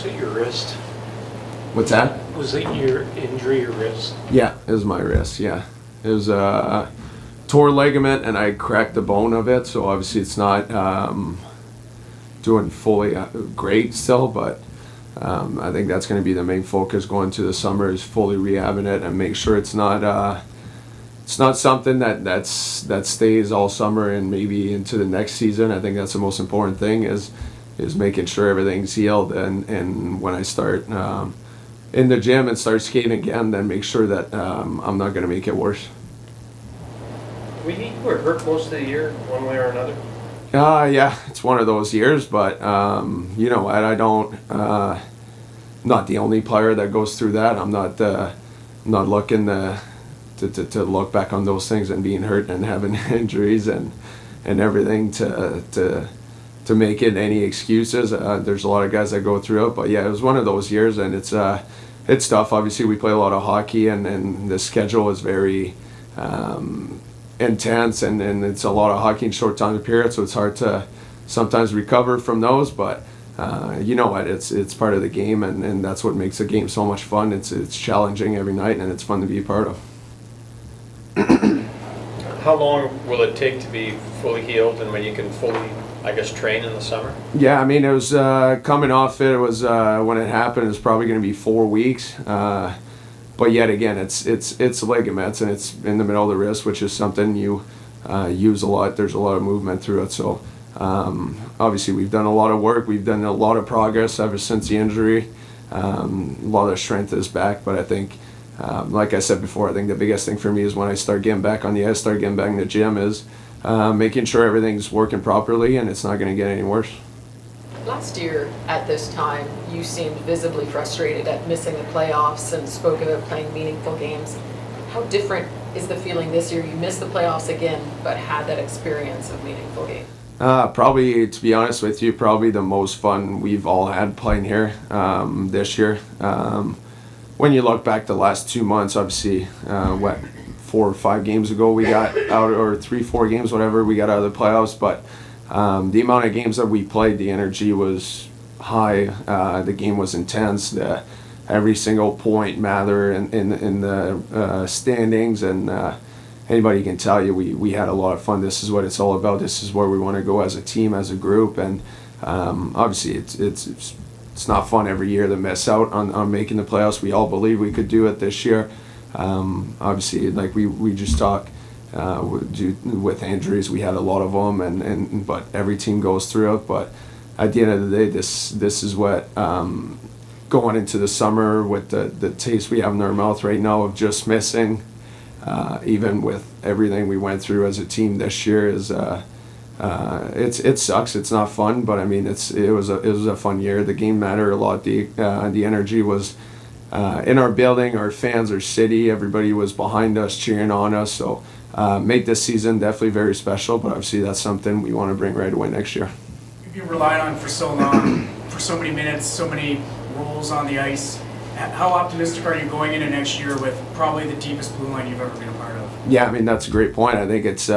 Was it your wrist? What's that? Was it your injury, your wrist? Yeah, it was my wrist, yeah. It was a tore ligament and I cracked the bone of it, so obviously it's not doing fully great still, but I think that's going to be the main focus going to the summer is fully rehabbing it and make sure it's not something that stays all summer and maybe into the next season. I think that's the most important thing is making sure everything's healed and when I start in the gym and start skating again, then make sure that I'm not going to make it worse. You were hurt most of the year, one way or another? Yeah, it's one of those years, but you know what? I don't. Not the only player that goes through that. I'm not looking to look back on those things and being hurt and having injuries and everything to make it any excuses. There's a lot of guys that go through it, but yeah, it was one of those years, and it's tough. Obviously, we play a lot of hockey, and the schedule is very intense, and it's a lot of hockey in short time period, so it's hard to sometimes recover from those. But you know what? It's part of the game, and that's what makes the game so much fun. It's challenging every night, and it's fun to be a part of. How long will it take to be fully healed and when you can fully, I guess, train in the summer? Yeah, I mean, it was coming off it. It was when it happened. It was probably going to be 4 weeks. But yet again, it's ligaments and it's in the middle of the wrist, which is something you use a lot. There's a lot of movement through it. So obviously, we've done a lot of work. We've done a lot of progress ever since the injury. A lot of strength is back, but I think. Like I said before, I think the biggest thing for me is when I start getting back on the ice, start getting back in the gym, is making sure everything's working properly and it's not going to get any worse. Last year at this time, you seemed visibly frustrated at missing the playoffs and spoke about playing meaningful games. How different is the feeling this year? You missed the playoffs again, but had that experience of meaningful games. Probably, to be honest with you, probably the most fun we've all had playing here this year. When you look back the last 2 months, obviously, 4 or 5 games ago we got out, or 3-4 games, whatever, we got out of the playoffs. But the amount of games that we played, the energy was high. The game was intense. Every single point mattered in the standings, and anybody can tell you we had a lot of fun. This is what it's all about. This is where we want to go as a team, as a group, and obviously it's not fun every year to miss out on making the playoffs. We all believe we could do it this year. Obviously, like we just talked with injuries, we had a lot of them, but every team goes through it. But at the end of the day, this is what going into the summer with the taste we have in our mouth right now of just missing, even with everything we went through as a team this year, is. It sucks. It's not fun, but I mean, it was a fun year. The game mattered a lot. The energy was in our building, our fans, our city. Everybody was behind us, cheering on us. So made this season definitely very special. But obviously, that's something we want to bring right away next year. You've been relied on for so long, for so many minutes, so many roles on the ice. How optimistic are you going into next year with probably the deepest blue line you've ever been a part of? Yeah, I mean, that's a great point. I think it's.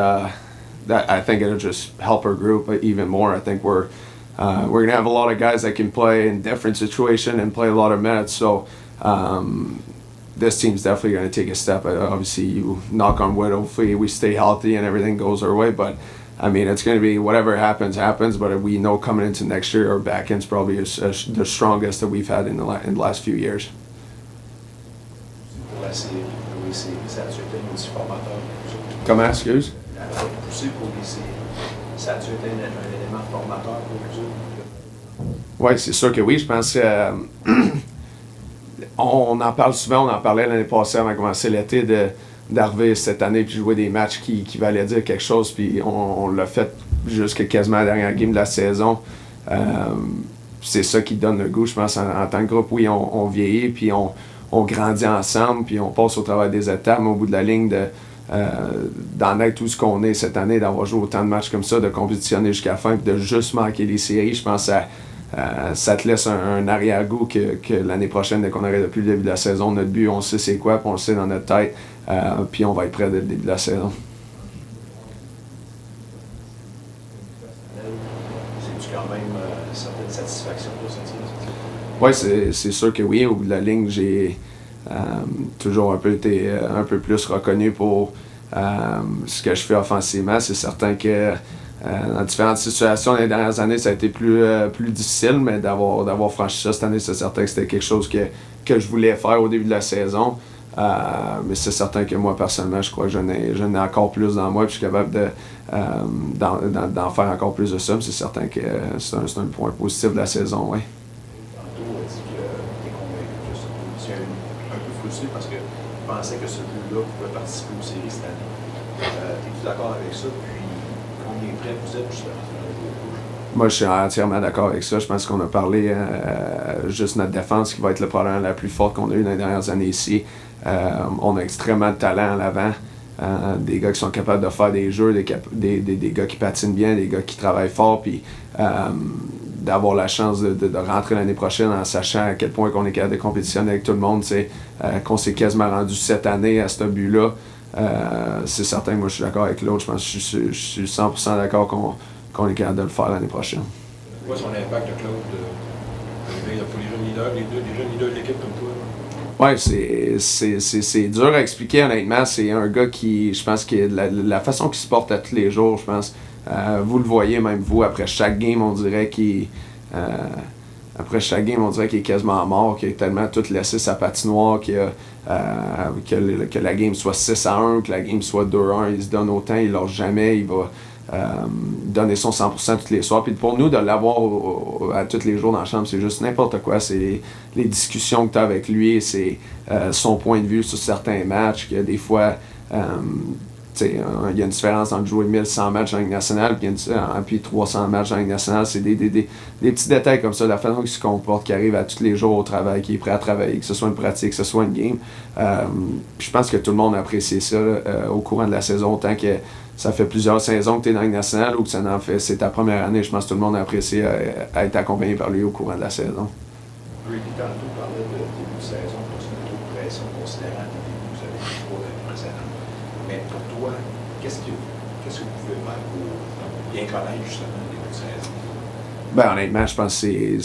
I think it'll just help our group even more. I think we're gonna have a lot of guys that can play in different situations and play a lot of minutes. So this team's definitely gonna take a step. Obviously, you knock on wood. Hopefully, we stay healthy and everything goes our way. But I mean, it's gonna be whatever happens. But we know coming into next year, our back end's probably the strongest that we've had in the last few years. Comment, excuse? Oui, c'est sûr que oui. Je pense que on en parle souvent. On en parlait l'année passée avant de commencer l'été d'arriver cette année puis jouer des matchs qui valaient dire quelque chose. Puis on l'a fait jusqu'à quasiment la dernière game de la saison. C'est ça qui donne le goût, je pense, en tant que groupe. Oui, on vieillit puis on grandit ensemble puis on passe au travers des étapes, mais au bout de la ligne d'en être tout ce qu'on est cette année, d'avoir joué autant de matchs comme ça, de compétitionner jusqu'à la fin, puis de juste manquer les séries, je pense que ça te laisse un arrière-goût que l'année prochaine, dès qu'on arrête depuis le début de la saison, notre but, on sait c'est quoi, puis on le sait dans notre tête, puis on va être prêt dès le début de la saison. C'est quand même certaine satisfaction pour cette saison. Ouais, c'est sûr que oui. Au bout de la ligne, j'ai toujours un peu été un peu plus reconnu pour ce que je fais offensivement. C'est certain que dans différentes situations les dernières années, ça a été plus difficile, mais d'avoir franchi ça cette année, c'est certain que c'était quelque chose que je voulais faire au début de la saison. Mais c'est certain que moi, personnellement, je crois que j'en ai encore plus dans moi, puis je suis capable d'en faire encore plus de ça. C'est certain que c'est un point positif de la saison, oui. Tantôt, a dit que tu es convaincu que ça. C'est un peu frustré parce que je pensais que ce but-là pouvait participer aux séries cette année. Es-tu d'accord avec ça? Puis, combien près vous êtes justement sur un jour rouge? Moi, je suis entièrement d'accord avec ça. Je pense qu'on a parlé juste notre défense qui va être le problème la plus forte qu'on a eu dans les dernières années ici. On a extrêmement de talent à l'avant. Des gars qui sont capables de faire des jeux, des gars qui patinent bien, des gars qui travaillent fort, puis d'avoir la chance de rentrer l'année prochaine en sachant à quel point qu'on est capable de compétitionner avec tout le monde, qu'on s'est quasiment rendu cette année à ce but-là. C'est certain que moi je suis d'accord avec l'autre. Je pense que je suis 100% d'accord qu'on est capable de le faire l'année prochaine. C'est quoi son impact, le Claude, pour les jeunes leaders, les jeunes leaders de l'équipe comme toi? Ouais, c'est dur à expliquer, honnêtement. C'est un gars qui, je pense que la façon qu'il se porte à tous les jours, je pense, vous le voyez même vous, après chaque game, on dirait qu'il est quasiment mort, qu'il a tellement tout laissé sa patinoire, que la game soit 6-1, que la game soit 2-1, il se donne autant, il lâche jamais, il va donner son 100% tous les soirs. Puis pour nous, de l'avoir à tous les jours dans la chambre, c'est juste n'importe quoi. C'est les discussions que tu as avec lui, c'est son point de vue sur certains matchs, que des fois, il y a une différence entre jouer 1100 matchs en Ligue nationale puis 300 matchs en Ligue nationale. C'est des petits détails comme ça, la façon qu'il se comporte, qui arrive à tous les jours au travail, qui est prêt à travailler, que ce soit une pratique, que ce soit une game. Puis je pense que tout le monde a apprécié ça au courant de la saison, autant que ça fait plusieurs saisons que tu es dans la Ligue nationale ou que c'est ta première année. Je pense que tout le monde a apprécié à être accompagné par lui au courant de la saison. Brady, tantôt, parlait de début de saison, parce que trop de pression, considérant que vous avez eu 3 années précédentes. Mais pour toi, qu'est-ce que vous pouvez faire pour bien connaître justement le début de saison? Ben, honnêtement, je pense que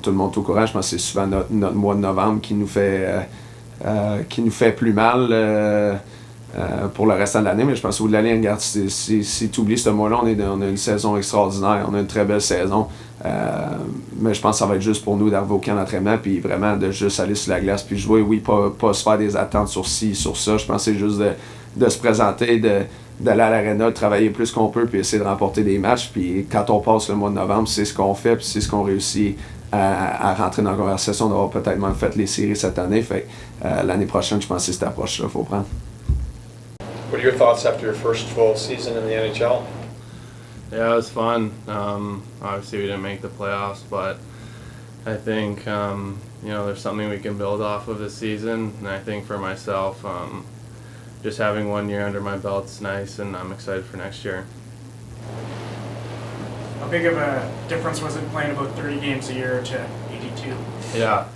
tout le monde est au courant. Je pense que c'est souvent notre mois de novembre qui nous fait plus mal. Pour le restant de l'année, mais je pense qu'au bout de l'année, regarde, si tu oublies ce mois-là, on a une saison extraordinaire, on a une très belle saison, mais je pense que ça va être juste pour nous d'arriver au camp d'entraînement, puis vraiment de juste aller sur la glace, puis jouer, oui, pas se faire des attentes sur ci, sur ça. Je pense que c'est juste de se présenter, d'aller à l'aréna, de travailler plus qu'on peut, puis essayer de remporter des matchs, puis quand on passe le mois de novembre, c'est ce qu'on fait, puis c'est ce qu'on réussit à rentrer dans la conversation, d'avoir peut-être même fait les séries cette année. Fait l'année prochaine, je pense que c'est cette approche-là qu'il faut prendre. What are your thoughts after your first full season in the NHL? Yeah, it was fun. Obviously, we didn't make the playoffs, but I think there's something we can build off of this season. And I think for myself, just having 1 year under my belt's nice, and I'm excited for next year. How big of a difference was it playing about 30 games a year to 82? Yeah.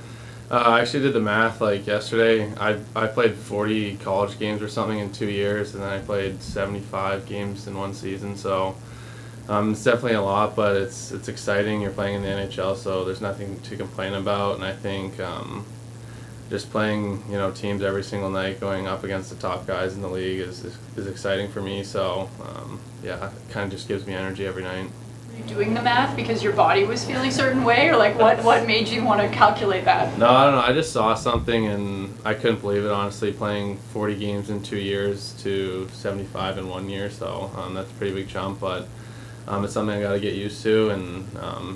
I actually did the math like yesterday. I played 40 college games or something in 2 years, and then I played 75 games in one season. So it's definitely a lot, but it's exciting. You're playing in the NHL, so there's nothing to complain about. And I think just playing teams every single night, going up against the top guys in the league is exciting for me. So it kind of just gives me energy every night. Were you doing the math because your body was feeling a certain way, or like what made you want to calculate that? No, I don't know. I just saw something and I couldn't believe it, honestly, playing 40 games in 2 years to 75 in 1 year. So that's a pretty big jump, but it's something I got to get used to. And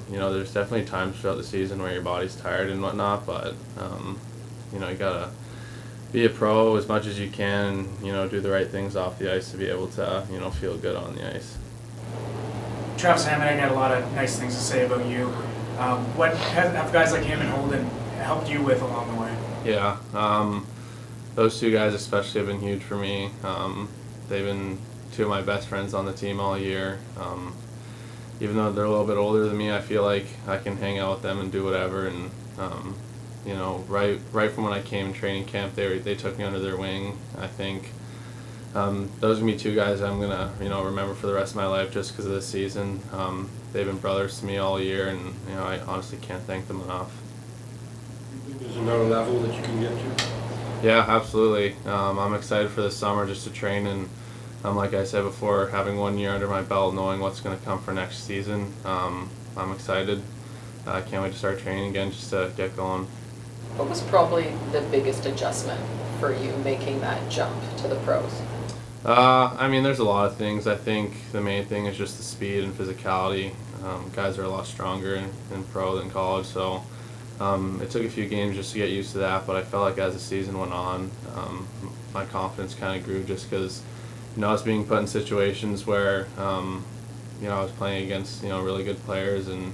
there's definitely times throughout the season where your body's tired and whatnot, but you got to be a pro as much as you can, do the right things off the ice to be able to, feel good on the ice. Travis Hamonic had a lot of nice things to say about you. What have guys like him and Holden helped you with along the way? Yeah, those two guys especially have been huge for me. They've been two of my best friends on the team all year. Even though they're a little bit older than me, I feel like I can hang out with them and do whatever. And right from when I came in training camp, they took me under their wing. I think those are gonna be two guys I'm gonna remember for the rest of my life just because of this season. They've been brothers to me all year, and I honestly can't thank them enough. There's another level that you can get to. Yeah, absolutely. I'm excited for this summer just to train and, like I said before, having 1 year under my belt, knowing what's going to come for next season. I'm excited. I can't wait to start training again just to get going. What was probably the biggest adjustment for you making that jump to the pros? There's a lot of things. I think the main thing is just the speed and physicality. Guys are a lot stronger in pro than college, so it took a few games just to get used to that, but I felt like as the season went on, my confidence kind of grew just because, I was being put in situations where, I was playing against, really good players, and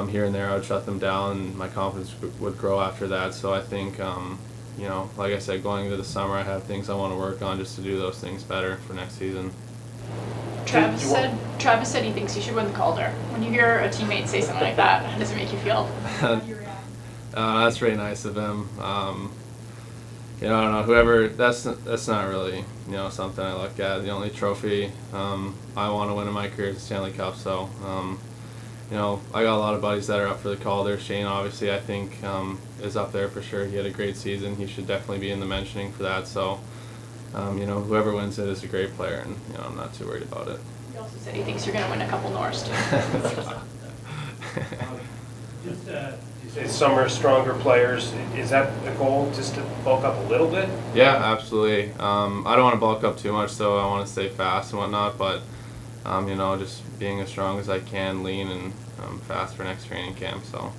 here and there I would shut them down, and my confidence would grow after that. So I think, like I said, going into the summer, I have things I want to work on just to do those things better for next season. Travis said he thinks you should win the Calder. When you hear a teammate say something like that, how does it make you feel? How do you react? That's really nice of him. I don't know, whoever, that's not really, something I look at. The only trophy I want to win in my career is the Stanley Cup, so, I got a lot of buddies that are up for the Calder. Shane, obviously, I think, is up there for sure. He had a great season. He should definitely be in the mentioning for that, so, whoever wins it is a great player, and, I'm not too worried about it. He also said he thinks you're going to win a couple Norris, too. You say summer stronger players. Is that the goal, just to bulk up a little bit? Yeah, absolutely. I don't want to bulk up too much, so I want to stay fast and whatnot, but, just being as strong as I can, lean and fast for next training camp, so.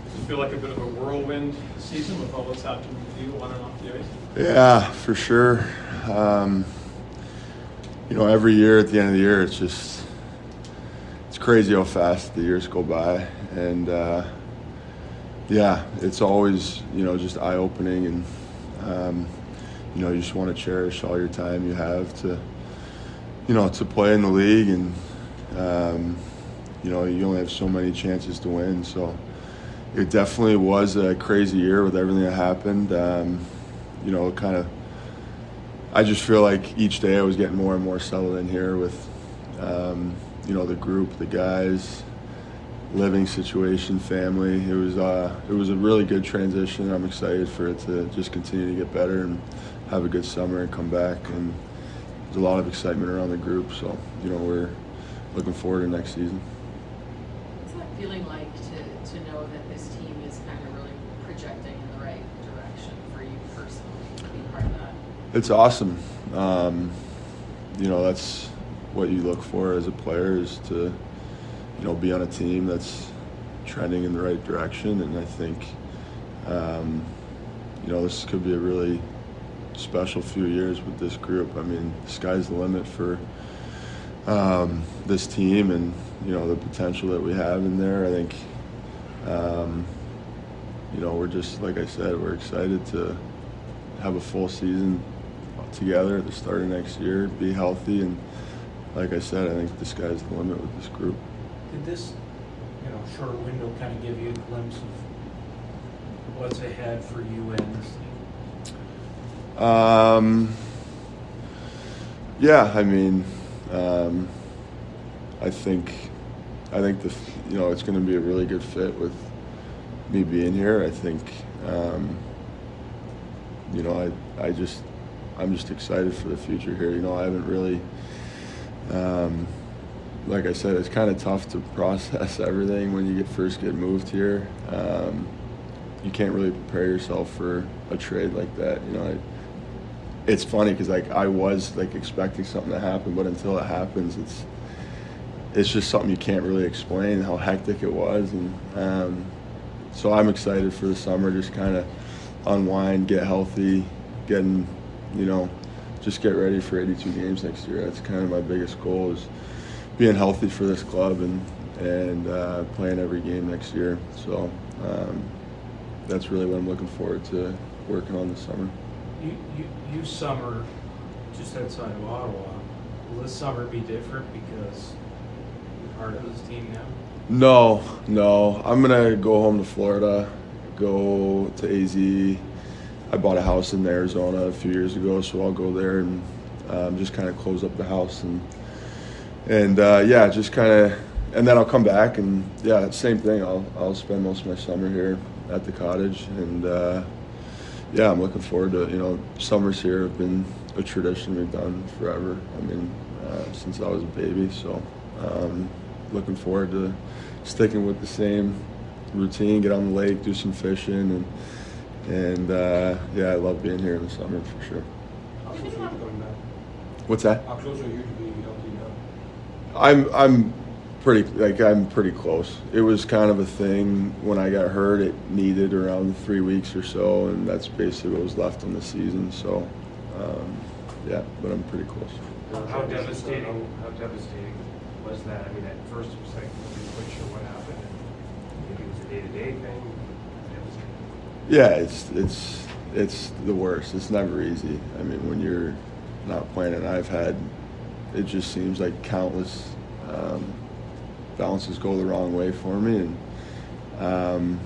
Does it feel like a bit of a whirlwind season with all that's happened with you on and off the ice? Yeah, for sure. Every year at the end of the year, it's crazy how fast the years go by, and it's always just eye-opening, and you just want to cherish all your time you have to play in the league, and you only have so many chances to win. So it definitely was a crazy year with everything that happened. I just feel like each day I was getting more and more settled in here with the group, the guys, living situation, family. It was a really good transition. I'm excited for it to just continue to get better and have a good summer and come back. And there's a lot of excitement around the group, so we're looking forward to next season. What's that feeling like to know that this team is kind of really projecting in the right direction for you personally to be part of that? It's awesome. That's what you look for as a player, is to be on a team that's trending in the right direction, and I think this could be a really special few years with this group. The sky's the limit for this team, and the potential that we have in there. I think we're just, like I said, we're excited to have a full season together at the start of next year, be healthy, and like I said, I think the sky's the limit with this group. Did this, short window kind of give you a glimpse of what's ahead for you and this team? I think it's going to be a really good fit with me being here. I think I'm just excited for the future here. I haven't really, like I said, it's kind of tough to process everything when you first get moved here. You can't really prepare yourself for a trade like that. It's funny because I was expecting something to happen, but until it happens, it's just something you can't really explain how hectic it was. And so I'm excited for the summer, just kind of unwind, get healthy, just get ready for 82 games next year. That's kind of my biggest goal, is being healthy for this club and playing every game next year. So that's really what I'm looking forward to working on this summer. You summer just outside of Ottawa. Will this summer be different because you're part of this team now? No. I'm going to go home to Florida, go to AZ, I bought a house in Arizona a few years ago, so I'll go there and just kind of close up the house and yeah, just kind of, and then I'll come back and yeah, same thing. I'll spend most of my summer here at the cottage, and yeah, I'm looking forward to summers here have been a tradition we've done forever. I mean, since I was a baby, so looking forward to sticking with the same routine, get on the lake, do some fishing, and yeah, I love being here in the summer for sure. How close are you to going back? What's that? How close are you to being healthy now? I'm pretty close. It was kind of a thing when I got hurt. It needed around 3 weeks or so, and that's basically what was left on the season. So, yeah, but I'm pretty close. How devastating was that? I mean, at first it was like, nobody quite sure what happened, and maybe it was a day-to-day thing. Yeah, it's the worst. It's never easy. I mean, when you're not playing, and it just seems like countless bounces go the wrong way for me, and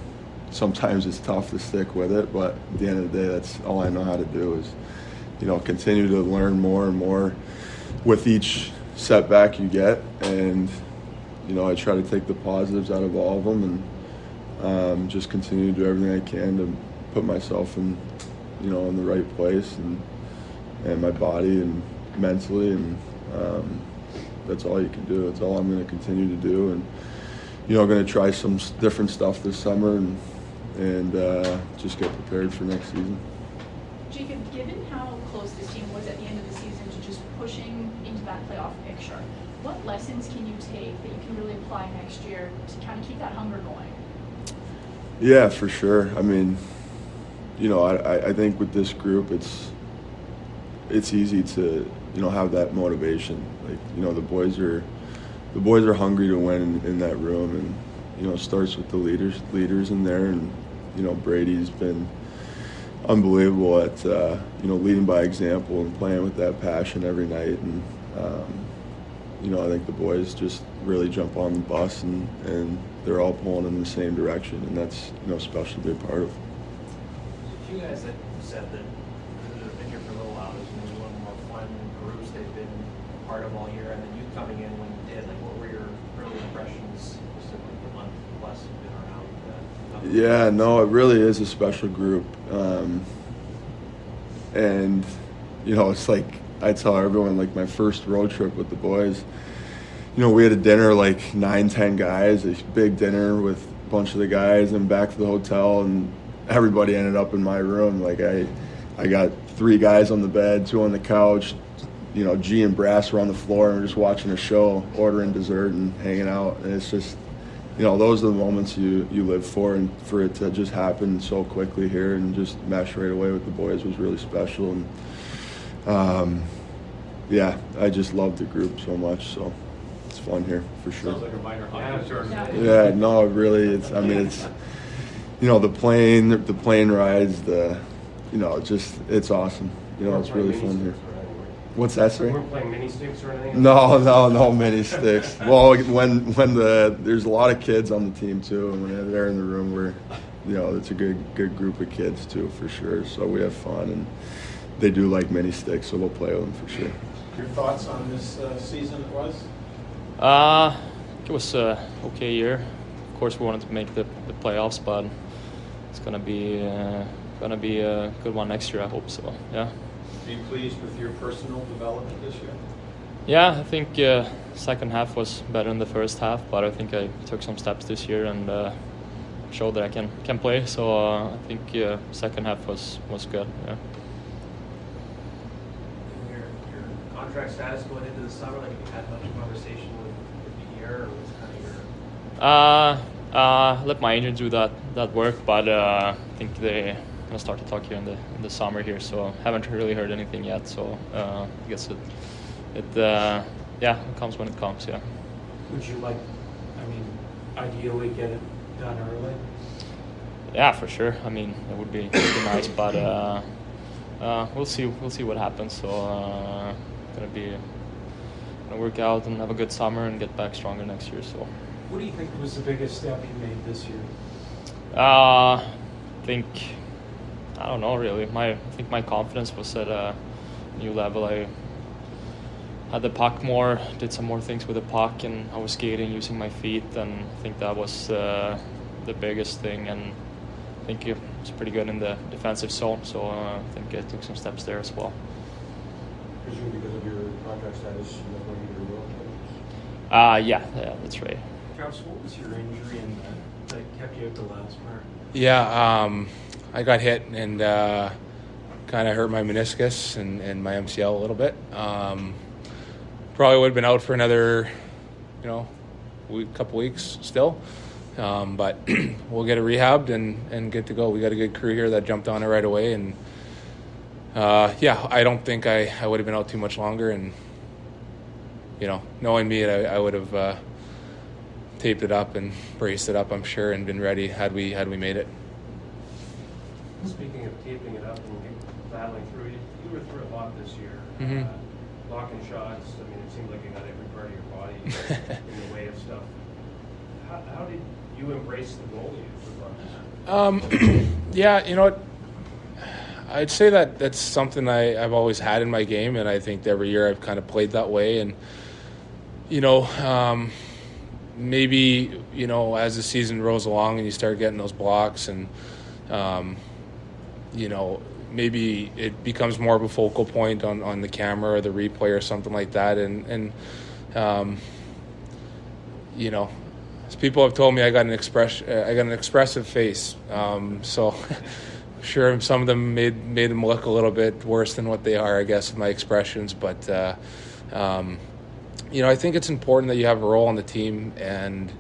sometimes it's tough to stick with it, but at the end of the day, that's all I know how to do is, continue to learn more and more with each setback you get, and, I try to take the positives out of all of them, and just continue to do everything I can to put myself in the right place, and my body and mentally, and that's all you can do. That's all I'm going to continue to do, and I'm going to try some different stuff this summer, and just get prepared for next season. Jacob, given how close this team was at the end of the season to just pushing into that playoff picture, what lessons can you take that you can really apply next year to kind of keep that hunger going? Yeah, for sure. I mean, I think with this group, it's easy to have that motivation. Like, the boys are hungry to win in that room, and it starts with the leaders in there, and Brady's been unbelievable at leading by example and playing with that passion every night, and I think the boys just really jump on the bus, and they're all pulling in the same direction, and that's special to be a part of. You guys that said that have been here for a little while, there's been a little more fun groups they've been part of all year, and then you coming in when you did, like, what were your early impressions, just in the month plus you've been around? Yeah, no, it really is a special group, and it's like I tell everyone, like, my first road trip with the boys, we had a dinner, like 9-10 guys, a big dinner with a bunch of the guys, and back to the hotel, and everybody ended up in my room. Like, I got 3 guys on the bed, 2 on the couch, G and Brass were on the floor, and we're just watching a show, ordering dessert and hanging out, and it's just, those are the moments you live for, and for it to just happen so quickly here and just mesh right away with the boys was really special, and yeah, I just love the group so much, so it's fun here for sure. Sounds like a minor hockey. Yeah, no, it really, it's the plane rides, it's awesome. It's really fun here. What's that, sir? You weren't playing mini sticks or anything? No mini sticks. Well, when there's a lot of kids on the team too, and when they're in the room, it's a good group of kids too, for sure. So we have fun, and they do like mini sticks, so we'll play with them for sure. Your thoughts on this season it was? It was an okay year. Of course, we wanted to make the playoffs, but it's gonna be a good one next year, I hope so. Yeah. Are you pleased with your personal development this year? Yeah, I think second half was better than the first half, but I think I took some steps this year and showed that I can play. So I think second half was good. Yeah. Your contract status going into the summer, like, have you had much conversation with the year, or was kind of your? Let my agent do that work, but I think they're gonna start to talk here in the summer here. So haven't really heard anything yet. So I guess it comes when it comes. Yeah. Would you ideally get it done early? Yeah, for sure. I mean, it would be nice, but we'll see what happens. So gonna work out and have a good summer and get back stronger next year. So. What do you think was the biggest step you made this year? I think I don't know really. I think my confidence was at a new level. I had the puck more, did some more things with the puck, and I was skating using my feet, and I think that was the biggest thing. And I think it was pretty good in the defensive zone, so I think I took some steps there as well. Presume because of your contract status, you're not going to get a real Yeah, that's right. Travis, what was your injury and that kept you at the last part? Yeah, I got hit and kind of hurt my meniscus and my MCL a little bit. Probably would have been out for another, couple weeks still. But we'll get it rehabbed and good to go. We got a good crew here that jumped on it right away. And, I don't think I would have been out too much longer. And, knowing me, I would have taped it up and braced it up, I'm sure, and been ready had we made it. Speaking of taping it up and battling through, you were through a lot this year. Mm-hmm. Blocking shots, I mean, it seemed like you got every part of your body in the way of stuff. How did you embrace the goalie for What? I'd say that's something I've always had in my game, and I think every year I've kind of played that way. And, maybe, as the season rolls along and you start getting those blocks and, maybe it becomes more of a focal point on the camera or the replay or something like that. And as people have told me, I got an expressive face. So sure, some of them made them look a little bit worse than what they are, I guess, my expressions. But, I think it's important that you have a role on the team. And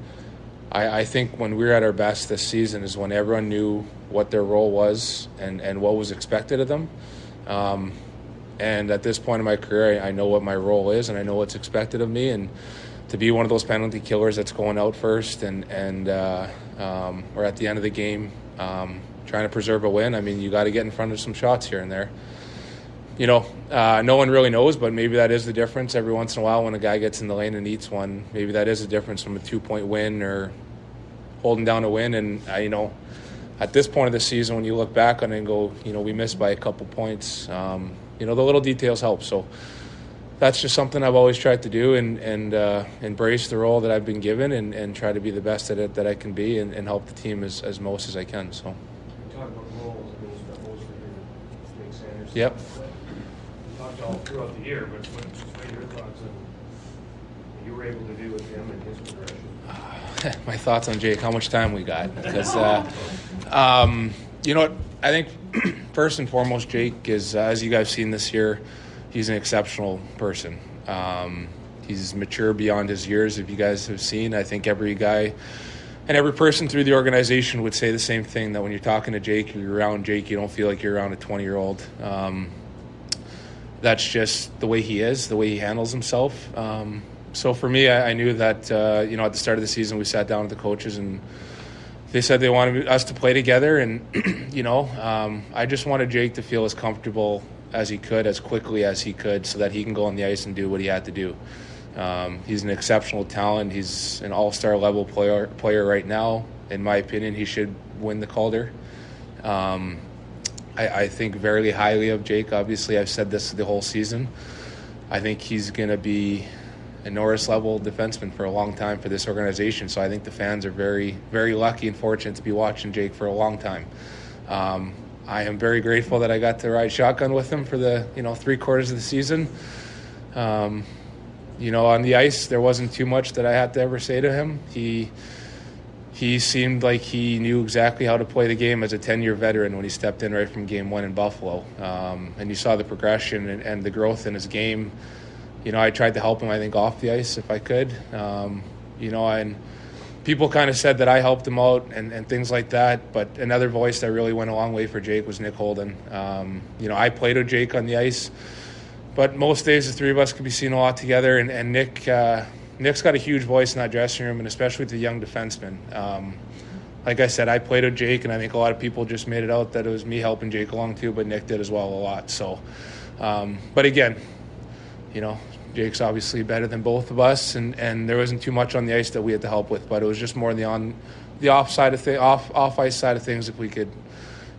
I think when we were at our best this season is when everyone knew what their role was and what was expected of them. And at this point in my career, I know what my role is and I know what's expected of me. And to be one of those penalty killers that's going out first or at the end of the game trying to preserve a win, I mean, you got to get in front of some shots here and there. No one really knows, but maybe that is the difference. Every once in a while when a guy gets in the lane and eats one, maybe that is the difference from a 2-point win or holding down a win. And, at this point of the season, when you look back on it and go, we missed by a couple points, the little details help. So that's just something I've always tried to do and embrace the role that I've been given and try to be the best at it that I can be and help the team as most as I can. So. You talk about roles, I mean, it's got most of your Sanderson. Yep. You talked all throughout the year, but what are your thoughts on what you were able to do with him and his progression? My thoughts on Jake, how much time we got. Because, I think first and foremost, Jake is, as you guys have seen this year, he's an exceptional person. He's mature beyond his years, if you guys have seen. I think every guy and every person through the organization would say the same thing, that when you're talking to Jake, you're around Jake, you don't feel like you're around a 20-year-old. That's just the way he is, the way he handles himself. So for me, I knew that, at the start of the season, we sat down with the coaches and they said they wanted us to play together. And, I just wanted Jake to feel as comfortable as he could, as quickly as he could, so that he can go on the ice and do what he had to do. He's an exceptional talent. He's an all-star level player right now. In my opinion, he should win the Calder. I think very highly of Jake. Obviously, I've said this the whole season. I think he's going to be a Norris-level defenseman for a long time for this organization. So I think the fans are very, very lucky and fortunate to be watching Jake for a long time. I am very grateful that I got to ride shotgun with him for the 3 quarters of the season. On the ice, there wasn't too much that I had to ever say to him. He seemed like he knew exactly how to play the game as a 10-year veteran when he stepped in right from game 1 in Buffalo. And you saw the progression and the growth in his game. I tried to help him, I think, off the ice if I could. And people kind of said that I helped him out and things like that. But another voice that really went a long way for Jake was Nick Holden. I played with Jake on the ice, but most days the three of us could be seen a lot together. And Nick's got a huge voice in that dressing room, and especially with the young defensemen. Like I said, I played with Jake, and I think a lot of people just made it out that it was me helping Jake along too, but Nick did as well a lot. So, but again, Jake's obviously better than both of us, and there wasn't too much on the ice that we had to help with, but it was just more on the off ice side of things. If we could,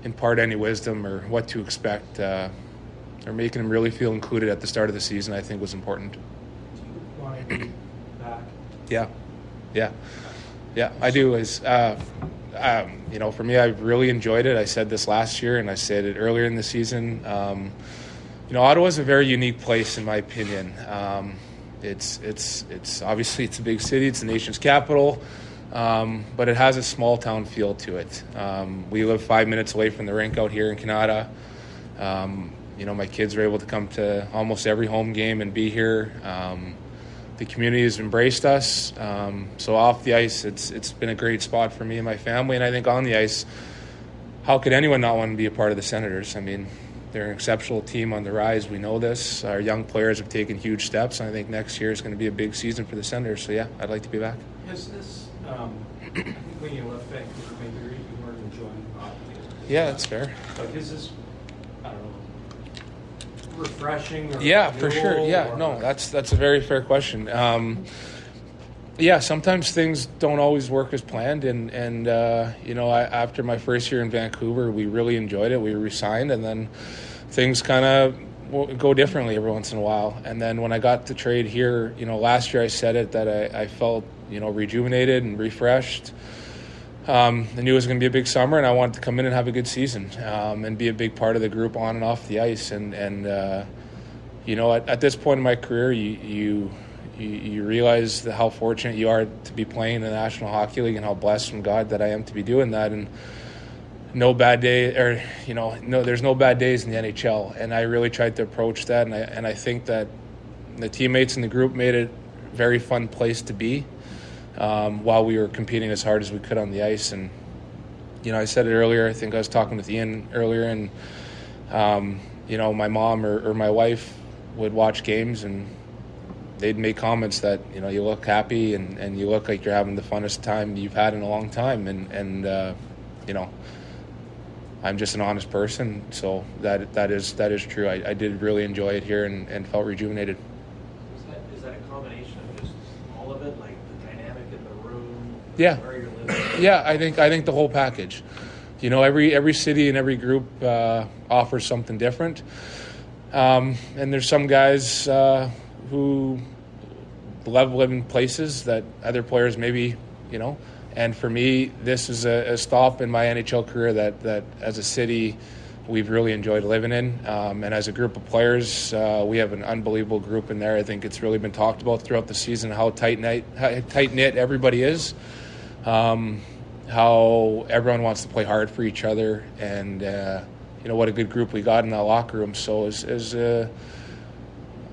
impart any wisdom or what to expect, or making them really feel included at the start of the season, I think was important. Do you want to be back? Yeah, I do. For me, I really enjoyed it. I said this last year, and I said it earlier in the season. Ottawa's a very unique place, in my opinion. It's obviously it's a big city. It's the nation's capital, but it has a small town feel to it. We live 5 minutes away from the rink out here in Canada. My kids are able to come to almost every home game and be here. The community has embraced us. So off the ice, it's been a great spot for me and my family. And I think on the ice, how could anyone not want to be a part of the Senators? I mean, they're an exceptional team on the rise. We know this. Our young players have taken huge steps. And I think next year is going to be a big season for the Senators. So, yeah, I'd like to be back. Has this, I think when you left Vancouver, maybe you weren't enjoying hockey. Yeah, that's fair. Like, is this, I don't know, refreshing? Or yeah, for sure. Yeah, or... no, that's a very fair question. Sometimes things don't always work as planned, and after my first year in Vancouver, we really enjoyed it. We re-signed, and then things kind of go differently every once in a while. And then when I got the trade here, last year I said it that I felt rejuvenated and refreshed. I knew it was going to be a big summer, and I wanted to come in and have a good season and be a big part of the group on and off the ice. At this point in my career, you realize how fortunate you are to be playing in the National Hockey League and how blessed from God that I am to be doing that. And no bad day, there's no bad days in the NHL. And I really tried to approach that, and I think that the teammates in the group made it a very fun place to be. While we were competing as hard as we could on the ice. And, I said it earlier, I think I was talking with Ian earlier, and, my mom or my wife would watch games and they'd make comments that, you look happy and you look like you're having the funnest time you've had in a long time. And I'm just an honest person, so that is true. I did really enjoy it here and felt rejuvenated. Is that a combination of just all of it, like the dynamic in the room? Yeah. Where you're living? Yeah, I think the whole package. Every city and every group offers something different. And there's some guys who love living places that other players maybe, And for me, this is a stop in my NHL career that as a city we've really enjoyed living in. And as a group of players, we have an unbelievable group in there. I think it's really been talked about throughout the season how tight-knit everybody is, how everyone wants to play hard for each other, and what a good group we got in that locker room. So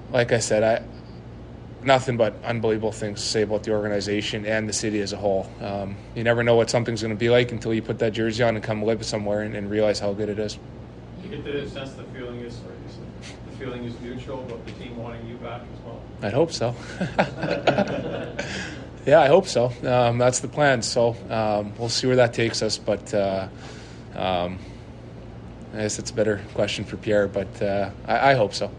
like I said, nothing but unbelievable things to say about the organization and the city as a whole. You never know what something's going to be like until you put that jersey on and come live somewhere and realize how good it is. You get the sense the feeling is mutual about the team wanting you back as well? I'd hope so. Yeah, I hope so. That's the plan. So we'll see where that takes us. But I guess it's a better question for Pierre, but I hope so.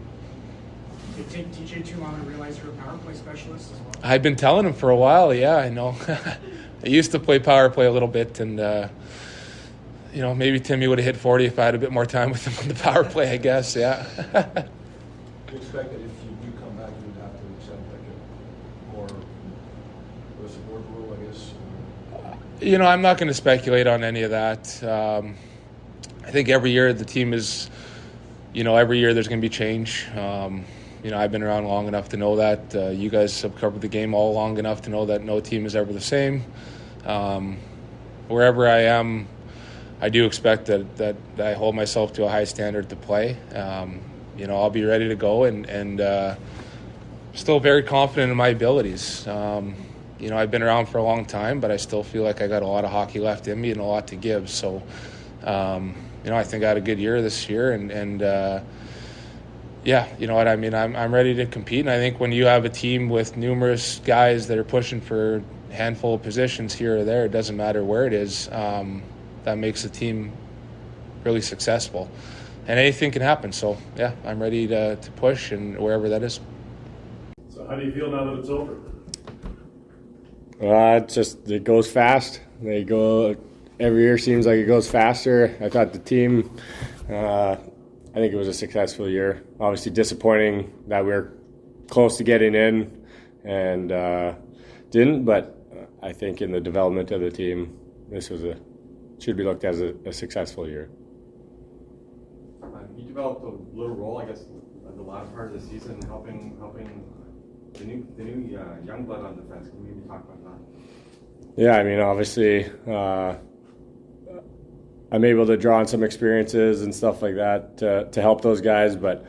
Did it take TJ too long to realize you're a power play specialist as well? I've been telling him for a while, yeah, I know. I used to play power play a little bit, and, maybe Timmy would have hit 40 if I had a bit more time with him on the power play, I guess, yeah. You expect that if you do come back, you would have to accept a more of a support role, I guess? I'm not going to speculate on any of that. I think every year the team is, every year there's going to be change. I've been around long enough to know that. You guys have covered the game all long enough to know that no team is ever the same. Wherever I am, I do expect that I hold myself to a high standard to play. I'll be ready to go and still very confident in my abilities. I've been around for a long time, but I still feel like I got a lot of hockey left in me and a lot to give. So, I think I had a good year this year, and you know what I mean? I'm ready to compete, and I think when you have a team with numerous guys that are pushing for a handful of positions here or there, it doesn't matter where it is, that makes the team really successful. And anything can happen, so yeah, I'm ready to push, and wherever that is. So how do you feel now that it's over? It goes fast. They go every year seems like it goes faster. I thought the team, I think it was a successful year. Obviously disappointing that we were close to getting in and didn't, but I think in the development of the team, this was should be looked at as a successful year. You developed a little role, I guess, at the last part of the season, helping the new young blood on defense. Can you maybe talk about that? Yeah, I mean, obviously, I'm able to draw on some experiences and stuff like that to help those guys, but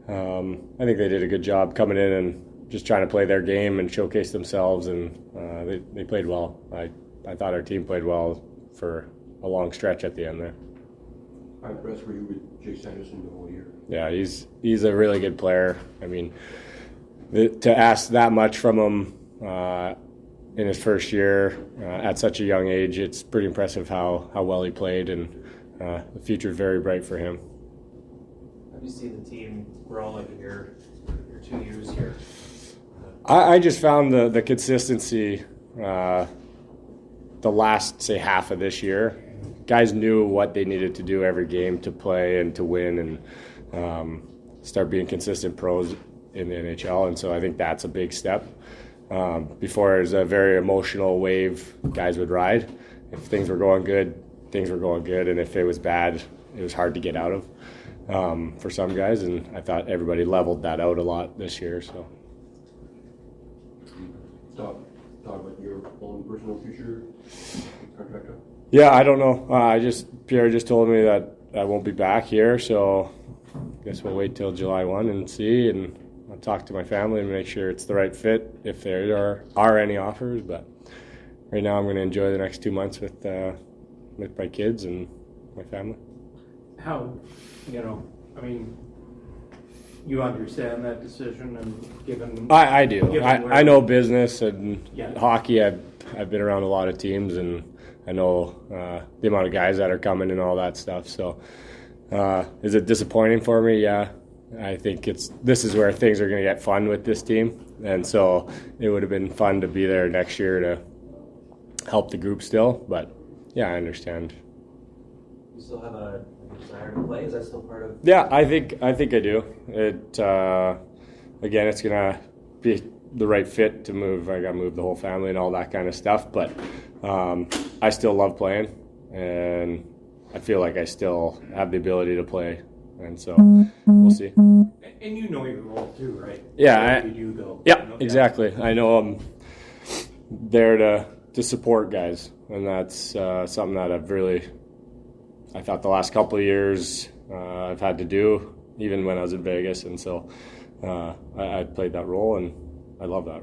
I think they did a good job coming in and just trying to play their game and showcase themselves, and they played well. I thought our team played well for a long stretch at the end there. How impressed were you with Jake Sanderson the whole year? Yeah, he's a really good player. I mean, to ask that much from him in his first year at such a young age, it's pretty impressive how well he played, and the future is very bright for him. How do you see the team grow like in your 2 years here? I just found the consistency the last, say, half of this year. Guys knew what they needed to do every game to play and to win and start being consistent pros in the NHL, and so I think that's a big step. Before it was a very emotional wave guys would ride. If things were going good, things were going good, and if it was bad, it was hard to get out of for some guys, and I thought everybody leveled that out a lot this year. So. Talk about your own personal future contract. Yeah, I don't know. Pierre just told me that I won't be back here, so I guess we'll wait till July 1 and see, and I'll talk to my family and make sure it's the right fit if there are any offers. But right now I'm going to enjoy the next 2 months with my kids and my family. How, I mean, you understand that decision and given... I do. I know business and Yeah. hockey. I've been around a lot of teams, and I know the amount of guys that are coming and all that stuff. So is it disappointing for me? Yeah. I think this is where things are going to get fun with this team. And so it would have been fun to be there next year to help the group still. But, yeah, I understand. You still have a desire to play? Is that still part of... Yeah, I think I do. Again, it's going to be the right fit to move. I got to move the whole family and all that kind of stuff. But I still love playing, and I feel like I still have the ability to play. And so we'll see. And you know your role too, right? Yeah. Where did you go? Yeah, exactly. I know I'm there to support guys, and that's something that I thought the last couple of years I've had to do, even when I was in Vegas. And so I played that role, and I love that.